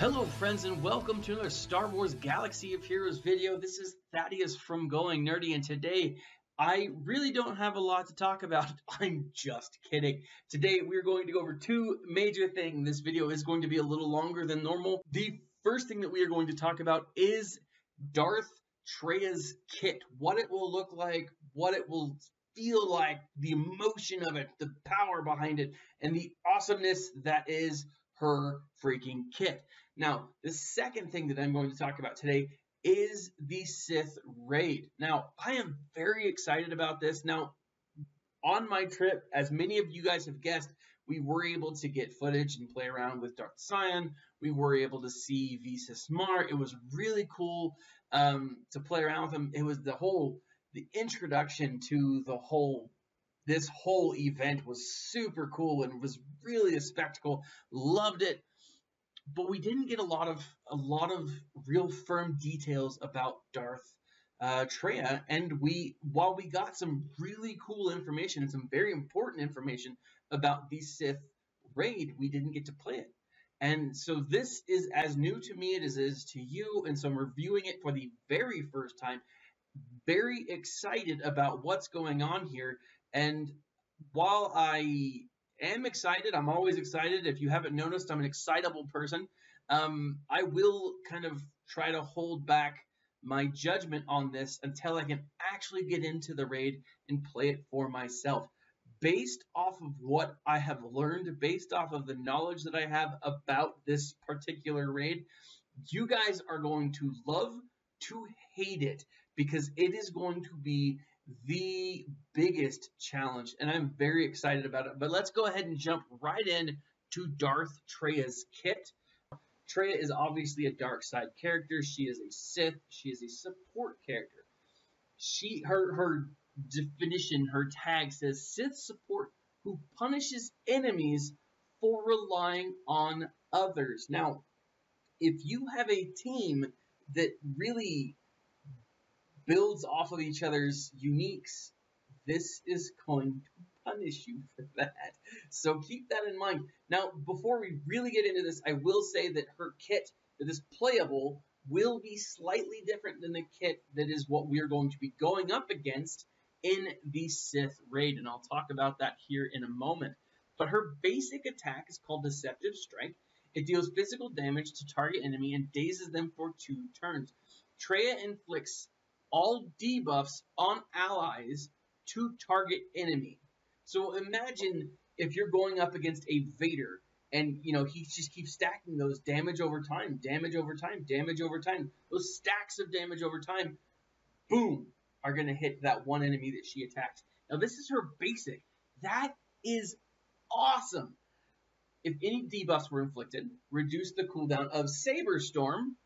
Hello friends and welcome to another Star Wars Galaxy of Heroes video. This is Thaddeus from Going Nerdy, and today I really don't have a lot to talk about. I'm just kidding. Today we're going to go over two major things. This video is going to be a little longer than normal. The first thing that we are going to talk about is Darth Traya's kit. What it will look like, what it will feel like, the emotion of it, the power behind it, and the awesomeness that is her freaking kit. Now, the second thing that I'm going to talk about today is the Sith Raid. Now, I am very excited about this. Now, on my trip, as many of you guys have guessed, we were able to get footage and play around with Darth Traya. We were able to see Visa Smart. It was really cool to play around with him. It was the introduction to this whole event was super cool and was really a spectacle. Loved it, but we didn't get a lot of real firm details about Darth Traya. And while we got some really cool information and some very important information about the Sith Raid, we didn't get to play it. And so this is as new to me as it is to you, and so I'm reviewing it for the very first time. Very excited about what's going on here. And while I am excited, I'm always excited. If you haven't noticed, I'm an excitable person. I will kind of try to hold back my judgment on this until I can actually get into the raid and play it for myself. Based off of what I have learned, based off of the knowledge that I have about this particular raid, you guys are going to love to hate it, because it is going to be the biggest challenge, and I'm very excited about it. But let's go ahead and jump right in to Darth Traya's kit. Traya is obviously a dark side character. She is a Sith. She is a support character. Her definition, her tag says Sith support who punishes enemies for relying on others. Now, if you have a team that really builds off of each other's uniques, this is going to punish you for that. So keep that in mind. Now, before we really get into this, I will say that her kit that is playable will be slightly different than the kit that is what we're going to be going up against in the Sith Raid, and I'll talk about that here in a moment. But her basic attack is called Deceptive Strike. It deals physical damage to target enemy and dazes them for 2 turns. Traya inflicts all debuffs on allies to target enemy. So imagine if you're going up against a Vader, and he just keeps stacking those damage over time, damage over time, damage over time. Those stacks of damage over time, boom, are going to hit that one enemy that she attacks. Now this is her basic. That is awesome. If any debuffs were inflicted, reduce the cooldown of Saber Storm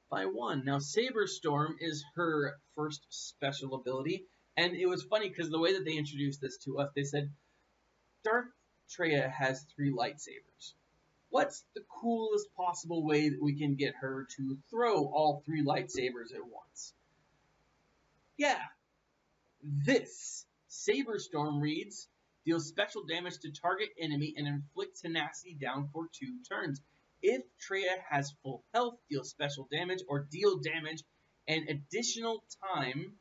by 1. Now, Saber Storm is her first special ability, and it was funny because the way that they introduced this to us, they said, Darth Traya has 3 lightsabers. What's the coolest possible way that we can get her to throw all 3 lightsabers at once? Yeah, this. Saber Storm reads, deals special damage to target enemy and inflict tenacity down for 2 turns. If Traya has full health, deal special damage or deal damage and additional time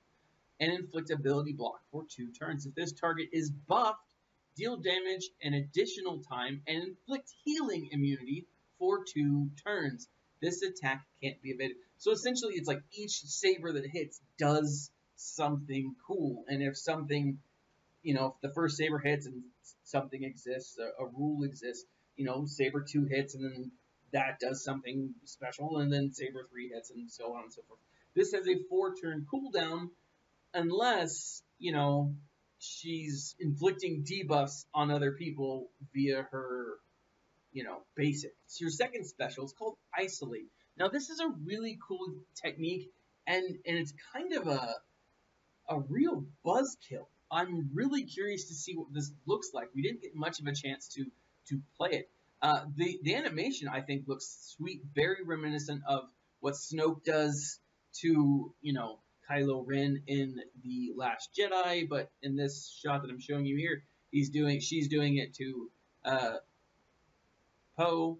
and inflict ability block for 2 turns. If this target is buffed, deal damage and additional time and inflict healing immunity for 2 turns. This attack can't be evaded. So essentially it's like each saber that hits does something cool, and if something, if the first saber hits and something exists, a rule exists, saber 2 hits and then that does something special, and then saber 3 hits and so on and so forth. This has a 4-turn cooldown unless, she's inflicting debuffs on other people via her, basic. So your second special is called Isolate. Now this is a really cool technique, and it's kind of a real buzzkill. I'm really curious to see what this looks like. We didn't get much of a chance to play it. The animation, I think, looks sweet, very reminiscent of what Snoke does to, Kylo Ren in The Last Jedi, but in this shot that I'm showing you here, she's doing it to Poe.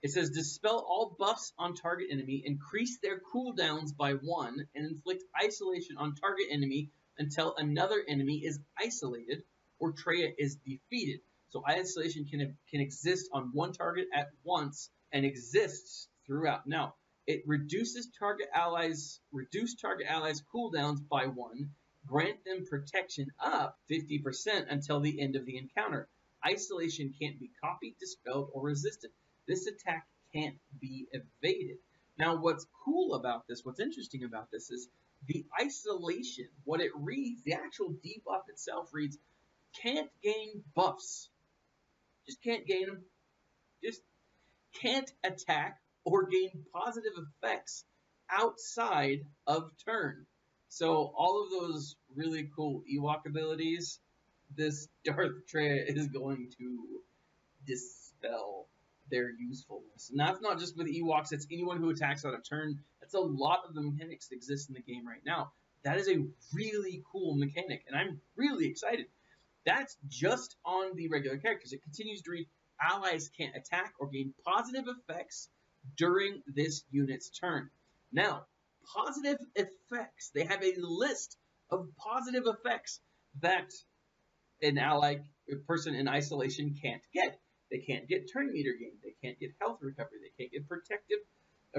It says dispel all buffs on target enemy, increase their cooldowns by 1, and inflict isolation on target enemy until another enemy is isolated or Traya is defeated. So isolation can exist on one target at once and exists throughout. Now, it reduces target allies cooldowns by 1, grant them protection up 50% until the end of the encounter. Isolation can't be copied, dispelled, or resisted. This attack can't be evaded. Now, what's cool about this, what's interesting about this is the isolation, what it reads, the actual debuff itself reads, can't gain buffs. Just can't gain them. Just can't attack or gain positive effects outside of turn. So all of those really cool Ewok abilities, this Darth Traya is going to dispel their usefulness. And that's not just with Ewoks, it's anyone who attacks on a turn. That's a lot of the mechanics that exist in the game right now. That is a really cool mechanic, and I'm really excited. That's just on the regular characters. It continues to read, allies can't attack or gain positive effects during this unit's turn. Now, positive effects. They have a list of positive effects that an ally, a person in isolation can't get. They can't get turn meter gain. They can't get health recovery. They can't get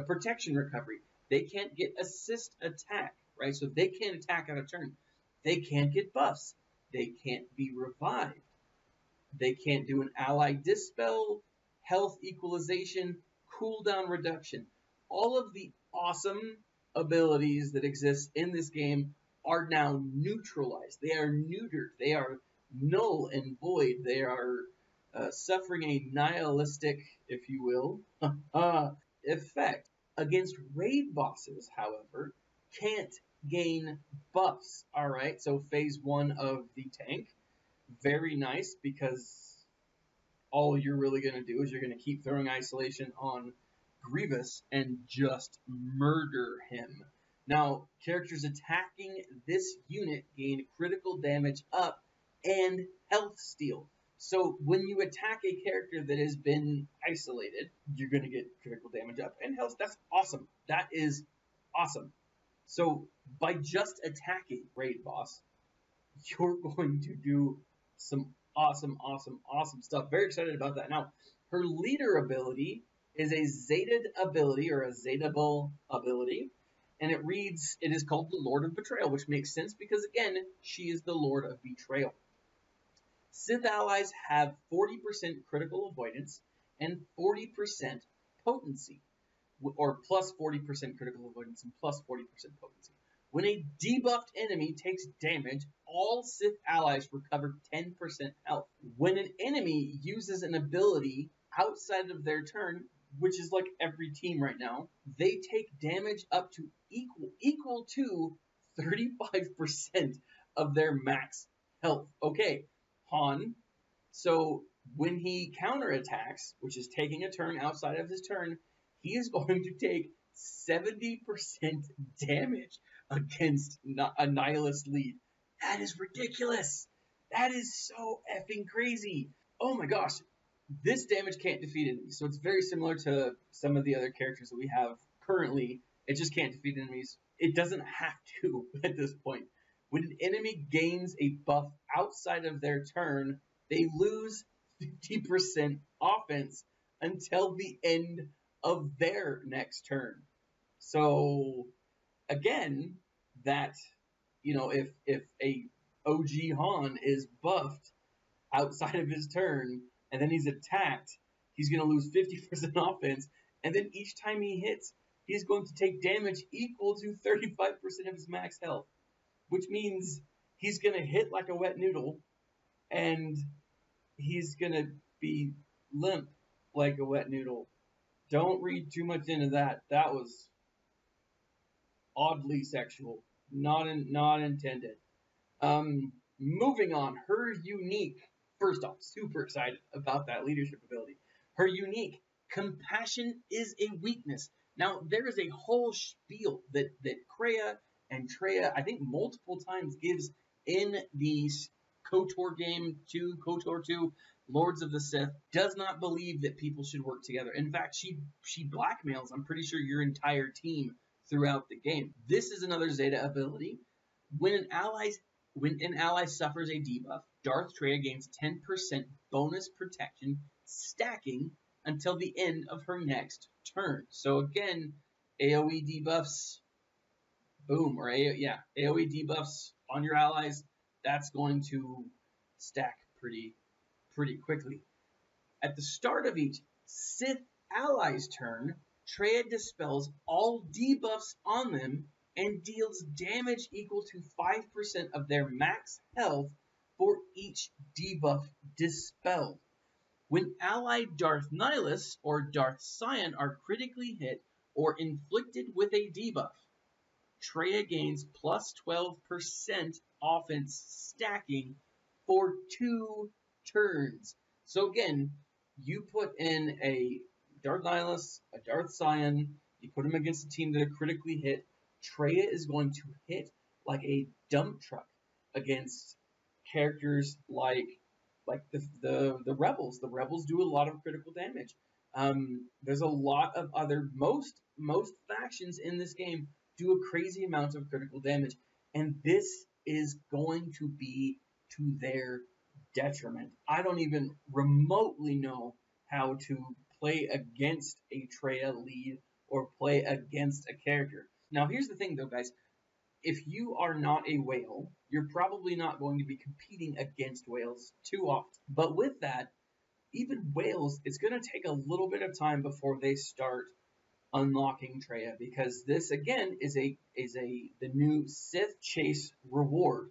protection recovery. They can't get assist attack, right? So they can't attack on a turn. They can't get buffs. They can't be revived. They can't do an ally dispel, health equalization, cooldown reduction. All of the awesome abilities that exist in this game are now neutralized. They are neutered. They are null and void. They are suffering a nihilistic, if you will, effect. Against raid bosses, however, can't gain buffs. All right, so phase 1 of the tank, very nice, because all you're really going to do is you're going to keep throwing isolation on Grievous and just murder him. Now, characters attacking this unit gain critical damage up and health steal. So when you attack a character that has been isolated, you're going to get critical damage up and health. That's awesome. That is awesome. So by just attacking raid boss, you're going to do some awesome stuff. Very excited about that. Now, her leader ability is a Zetaed ability, or a Zetaable ability, and it reads, it is called the Lord of Betrayal, which makes sense because, again, she is the Lord of Betrayal. Sith allies have 40% critical avoidance and 40% potency, or plus 40% critical avoidance and plus 40% potency. When a debuffed enemy takes damage, all Sith allies recover 10% health. When an enemy uses an ability outside of their turn, which is like every team right now, they take damage up to equal to 35% of their max health. Okay, Han, so when he counterattacks, which is taking a turn outside of his turn, he is going to take 70% damage against a Nihilist lead. That is ridiculous. That is so effing crazy. Oh my gosh. This damage can't defeat enemies, so it's very similar to some of the other characters that we have currently. It just can't defeat enemies. It doesn't have to at this point. When an enemy gains a buff outside of their turn, they lose 50% offense until the end of their next turn. So, again, that, you know, if a OG Han is buffed outside of his turn, and then he's attacked, he's going to lose 50% offense, and then each time he hits, he's going to take damage equal to 35% of his max health, which means he's going to hit like a wet noodle, and he's going to be limp like a wet noodle. Don't read too much into that. That was oddly sexual. Not intended. Moving on, her unique, first off, super excited about that leadership ability. Her unique, compassion is a weakness. Now, there is a whole spiel that Kreia and Traya, I think multiple times, gives in the KOTOR game 2, KOTOR 2, Lords of the Sith, does not believe that people should work together. In fact, she blackmails, I'm pretty sure, your entire team throughout the game. This is another Zeta ability. When an ally suffers a debuff, Darth Traya gains 10% bonus protection, stacking until the end of her next turn. So again, AoE debuffs, boom, or AoE debuffs on your allies, that's going to stack pretty quickly. At the start of each Sith ally's turn, Traya dispels all debuffs on them and deals damage equal to 5% of their max health for each debuff dispelled. When allied Darth Nihilus or Darth Cyan are critically hit or inflicted with a debuff, Traya gains plus 12% offense stacking for 2 turns. So again, you put in a Darth Nihilus, a Darth Cyan, you put them against a team that are critically hit, Traya is going to hit like a dump truck against characters like the Rebels. The Rebels do a lot of critical damage. There's a lot of other, most factions in this game do a crazy amount of critical damage, and this is going to be to their detriment. I don't even remotely know how to play against a Traya lead or play against a character. Now, here's the thing, though, guys. If you are not a whale, you're probably not going to be competing against whales too often. But with that, even whales, it's going to take a little bit of time before they start unlocking Traya, because this again is the new Sith Chase reward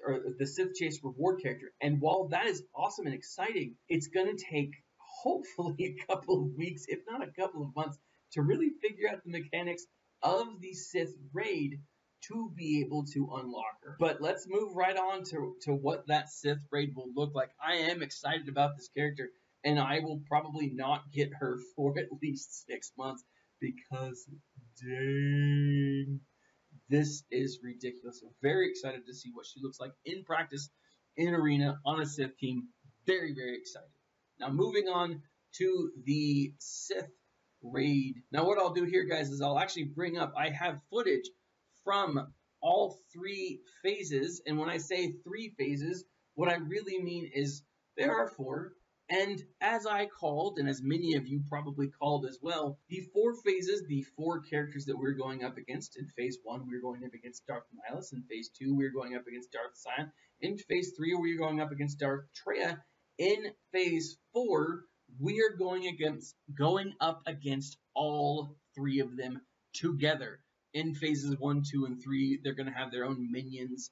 or the Sith Chase reward character. And while that is awesome and exciting, it's going to take hopefully a couple of weeks, if not a couple of months, to really figure out the mechanics of the Sith Raid to be able to unlock her. But let's move right on to what that Sith Raid will look like. I am excited about this character, and I will probably not get her for at least 6 months, because dang, this is ridiculous. I'm very excited to see what she looks like in practice, in arena, on a Sith team. Very, very excited. Now moving on to the Sith Raid. Now what I'll do here, guys, is I'll actually bring up, I have footage from all 3 phases, and when I say 3 phases, what I really mean is there are 4, and as I called, and as many of you probably called as well, the 4 phases, the 4 characters that we're going up against. In phase 1, we're going up against Darth Nihilus. In phase 2, we're going up against Darth Cyan. In phase 3, we're going up against Darth Traya. In phase 4, we are going up against all 3 of them together. In phases 1, 2, and 3, they're going to have their own minions.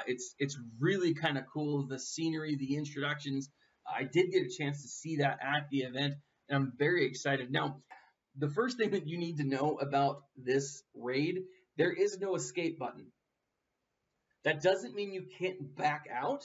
It's really kind of cool, the scenery, the introductions. I did get a chance to see that at the event, and I'm very excited. Now, the first thing that you need to know about this raid, there is no escape button. That doesn't mean you can't back out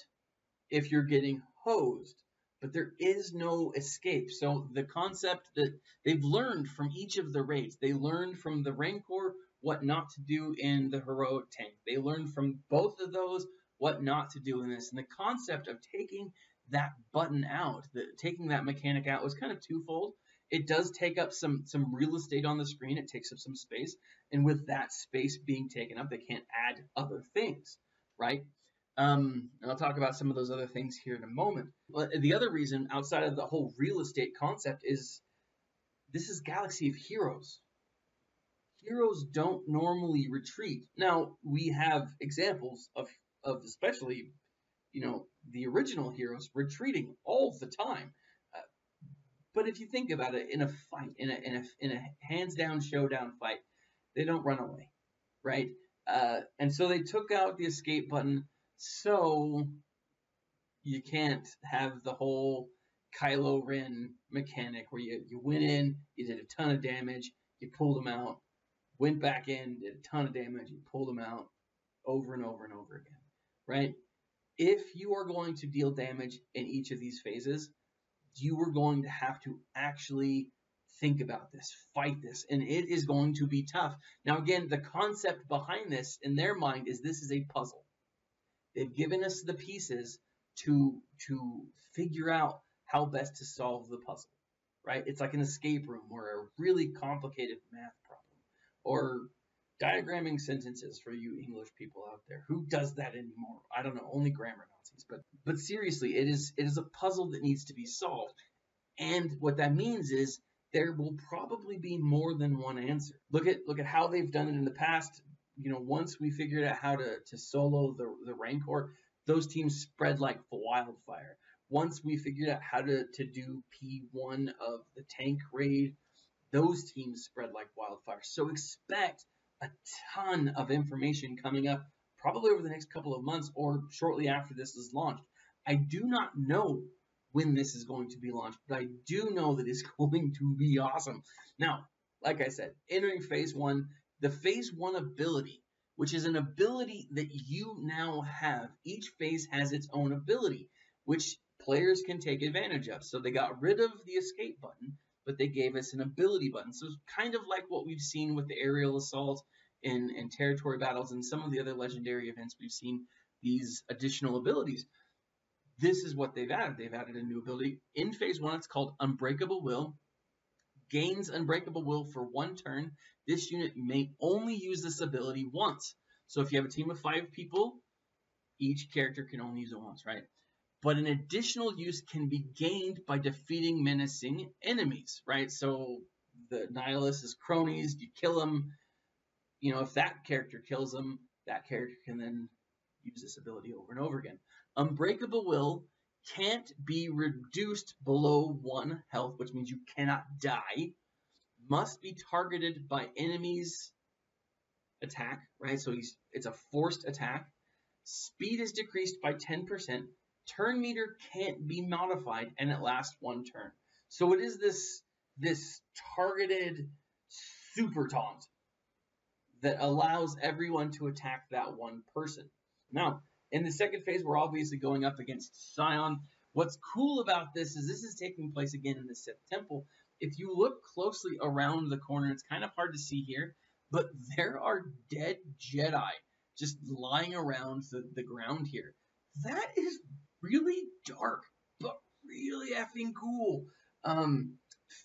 if you're getting hosed, but there is no escape. So the concept that they've learned from each of the raids, they learned from the Rancor what not to do in the Heroic Tank. They learned from both of those what not to do in this. And the concept of taking that button out, taking that mechanic out, was kind of twofold. It does take up some real estate on the screen. It takes up some space. And with that space being taken up, they can't add other things, right? And I'll talk about some of those other things here in a moment. But the other reason, outside of the whole real estate concept, is this is Galaxy of Heroes. Heroes don't normally retreat. Now, we have examples of especially, the original heroes retreating all the time. But if you think about it, in a fight, in a hands-down showdown fight, they don't run away, right? And so they took out the escape button, so you can't have the whole Kylo Ren mechanic where you went in, you did a ton of damage, you pulled them out, went back in, did a ton of damage, you pulled them out over and over and over again, right? If you are going to deal damage in each of these phases, you are going to have to actually think about this, fight this, and it is going to be tough. Now, again, the concept behind this in their mind is this is a puzzle. They've given us the pieces to figure out how best to solve the puzzle, right? It's like an escape room or a really complicated math problem, or diagramming sentences for you English people out there. Who does that anymore? I don't know, only grammar Nazis. But seriously, it is a puzzle that needs to be solved. And what that means is there will probably be more than one answer. Look at how they've done it in the past. You know, once we figured out how to solo the Rancor, those teams spread like wildfire. Once we figured out how to do P1 of the tank raid, those teams spread like wildfire. So expect a ton of information coming up probably over the next couple of months or shortly after this is launched. I do not know when this is going to be launched, but I do know that it's going to be awesome. Now, like I said, entering Phase 1, the Phase 1 ability, which is an ability that you now have. Each phase has its own ability, which players can take advantage of. So they got rid of the escape button, but they gave us an ability button. So it's kind of like what we've seen with the aerial assault and territory battles and some of the other legendary events. We've seen these additional abilities. This is what they've added. They've added a new ability. In Phase 1, it's called Unbreakable Will. Gains Unbreakable Will for 1 turn. This unit may only use this ability once. So if you have a team of 5 people, each character can only use it once, right? But an additional use can be gained by defeating menacing enemies, right? So the Nihilist's cronies, you kill them. You know, if that character kills them, that character can then use this ability over and over again. Unbreakable Will can't be reduced below 1 health, which means you cannot die. Must be targeted by enemies' attack, right? So it's a forced attack. Speed is decreased by 10%. Turn meter can't be modified, and it lasts 1 turn. So it is this targeted super taunt that allows everyone to attack that one person. Now, in the second phase, we're obviously going up against Scion. What's cool about this is taking place again in the Sith Temple. If you look closely around the corner, it's kind of hard to see here, but there are dead Jedi just lying around the ground here. That is really dark, but really effing cool.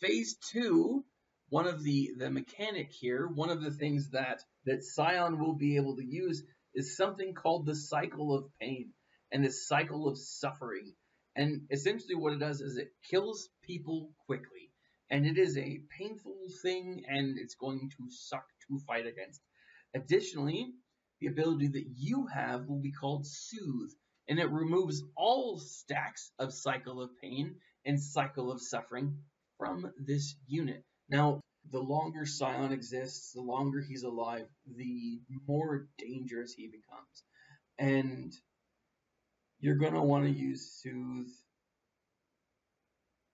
Phase 2, one of the mechanic here, one of the things that Scion will be able to use is something called the cycle of pain and the cycle of suffering. And essentially what it does is it kills people quickly. And it is a painful thing, and it's going to suck to fight against. Additionally, the ability that you have will be called Soothe, and it removes all stacks of cycle of pain and cycle of suffering from this unit. Now, the longer Scion exists, the longer he's alive, the more dangerous he becomes. And you're going to want to use Soothe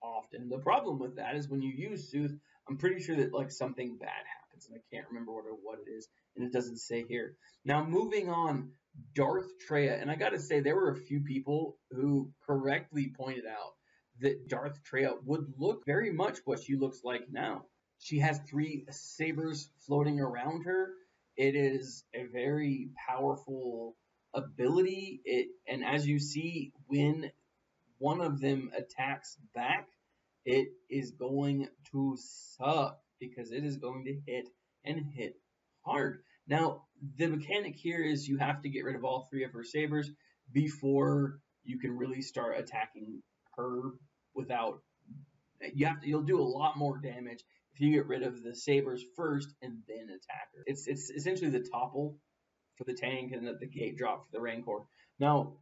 often. The problem with that is when you use Soothe, I'm pretty sure that like something bad happens, and I can't remember what it is, and it doesn't say here. Now, moving on, Darth Traya, and I got to say, there were a few people who correctly pointed out that Darth Traya would look very much what she looks like now. She has 3 sabers floating around her. It is a very powerful ability. And as you see, when one of them attacks back, it is going to suck because it is going to hit and hit hard. Now, the mechanic here is you have to get rid of all 3 of her sabers before you can really start attacking her without. You'll do a lot more damage if you get rid of the sabers first and then attack her. It's essentially the topple for the tank and the gate drop for the Rancor. Now,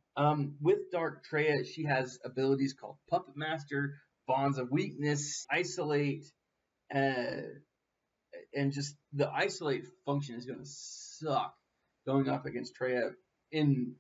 with Darth Traya, she has abilities called Puppet Master, Bonds of Weakness, Isolate, and just the Isolate function is going to suck going up against Traya in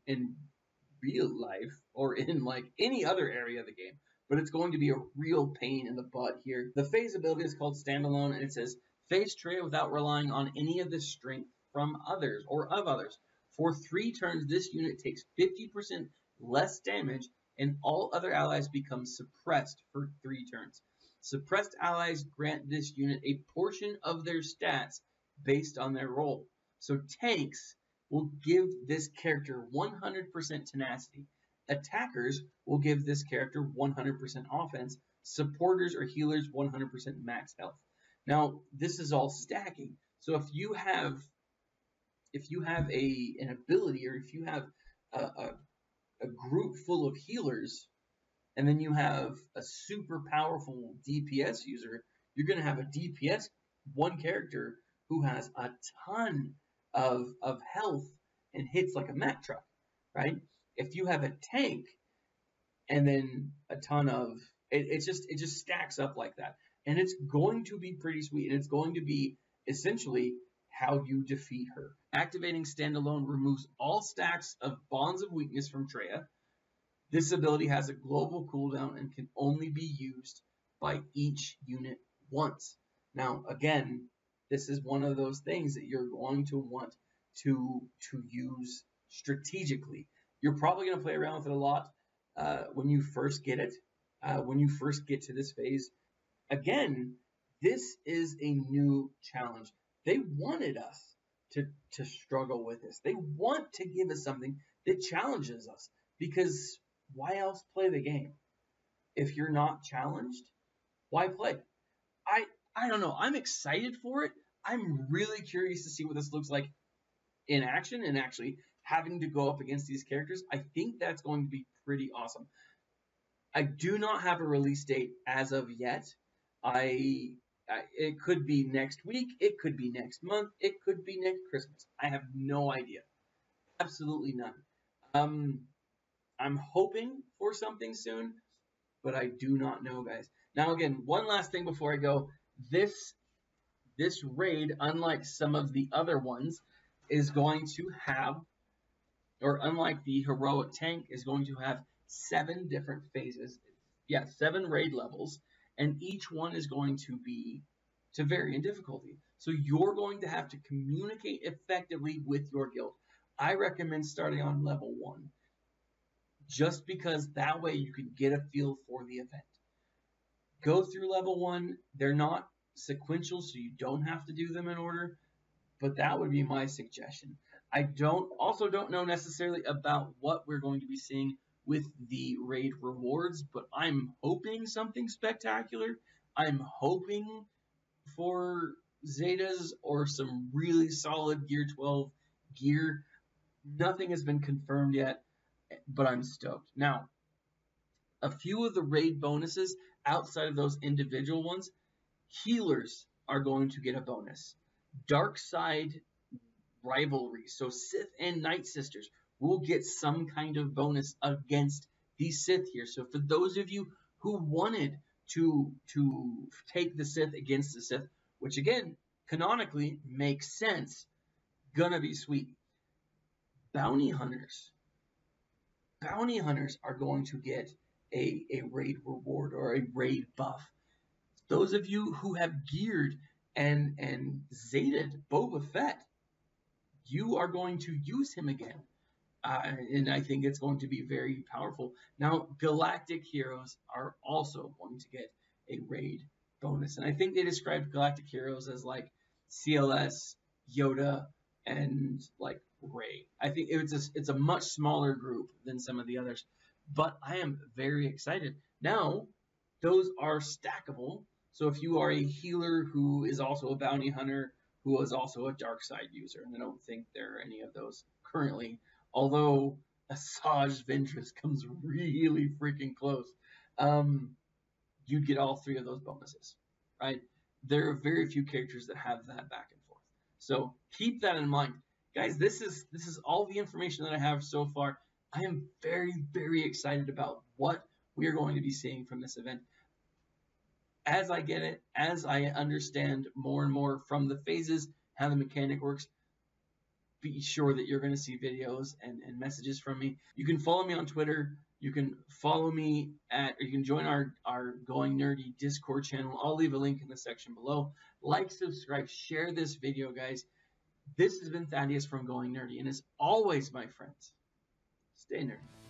real life or in like any other area of the game. But it's going to be a real pain in the butt here. The phase ability is called Standalone, and it says, phase Traya without relying on any of the strength from others or of others. For 3 turns, this unit takes 50% less damage, and all other allies become suppressed for 3 turns. Suppressed allies grant this unit a portion of their stats based on their role. So tanks will give this character 100% tenacity. Attackers will give this character 100% offense. Supporters or healers 100% max health. Now, this is all stacking. So if you have an ability, or if you have a group full of healers, and then you have a super powerful DPS user, you're going to have a DPS one character who has a ton of health and hits like a Mack truck, right? If you have a tank and then a ton of it just stacks up like that, and it's going to be pretty sweet, and it's going to be essentially how you defeat her. Activating Standalone removes all stacks of Bonds of Weakness from Traya. This ability has a global cooldown and can only be used by each unit once. Now, again, this is one of those things that you're going to want to use strategically. You're probably going to play around with it a lot when you first get it, when you first get to this phase. Again, this is a new challenge. They wanted us to struggle with this. They want to give us something that challenges us, because why else play the game? If you're not challenged, why play? I don't know. I'm excited for it. I'm really curious to see what this looks like in action and actually having to go up against these characters. I think that's going to be pretty awesome. I do not have a release date as of yet. It could be next week. It could be next month. It could be next Christmas. I have no idea. Absolutely none. I'm hoping for something soon, but I do not know, guys. Now, again, one last thing before I go. This raid, unlike some of the other ones, is going to have, or unlike the heroic tank, is going to have 7 different phases. Yeah, 7 raid levels, and each one is going to vary in difficulty. So you're going to have to communicate effectively with your guild. I recommend starting on level 1, just because that way you can get a feel for the event. Go through level 1. They're not sequential, so you don't have to do them in order, but that would be my suggestion. I also don't know necessarily about what we're going to be seeing with the raid rewards, but I'm hoping something spectacular. I'm hoping for Zetas or some really solid Gear 12 gear. Nothing has been confirmed yet, but I'm stoked. Now, a few of the raid bonuses outside of those individual ones, healers are going to get a bonus. Dark side rivalry, so Sith and Night Sisters, will get some kind of bonus against the Sith here. So for those of you who wanted to take the Sith against the Sith, which again, canonically makes sense, gonna be sweet. Bounty hunters are going to get a raid reward or a raid buff. Those of you who have geared and Zeted Boba Fett, you are going to use him again. And I think it's going to be very powerful. Now, Galactic Heroes are also going to get a raid bonus. And I think they described Galactic Heroes as like CLS, Yoda, and like Rey. I think it's a much smaller group than some of the others. But I am very excited. Now, those are stackable. So if you are a healer who is also a bounty hunter, who is also a dark side user, and I don't think there are any of those currently, although Asajj Ventress comes really freaking close, you'd get all 3 of those bonuses, right? There are very few characters that have that back and forth. So keep that in mind. Guys, this is all the information that I have so far. I am very, very excited about what we are going to be seeing from this event. As I get it, as I understand more and more from the phases, how the mechanic works, be sure that you're going to see videos and messages from me. You can follow me on Twitter. You can follow me or you can join our Going Nerdy Discord channel. I'll leave a link in the section below. Like, subscribe, share this video, guys. This has been Thaddeus from Going Nerdy, and as always, my friends, stay nerdy.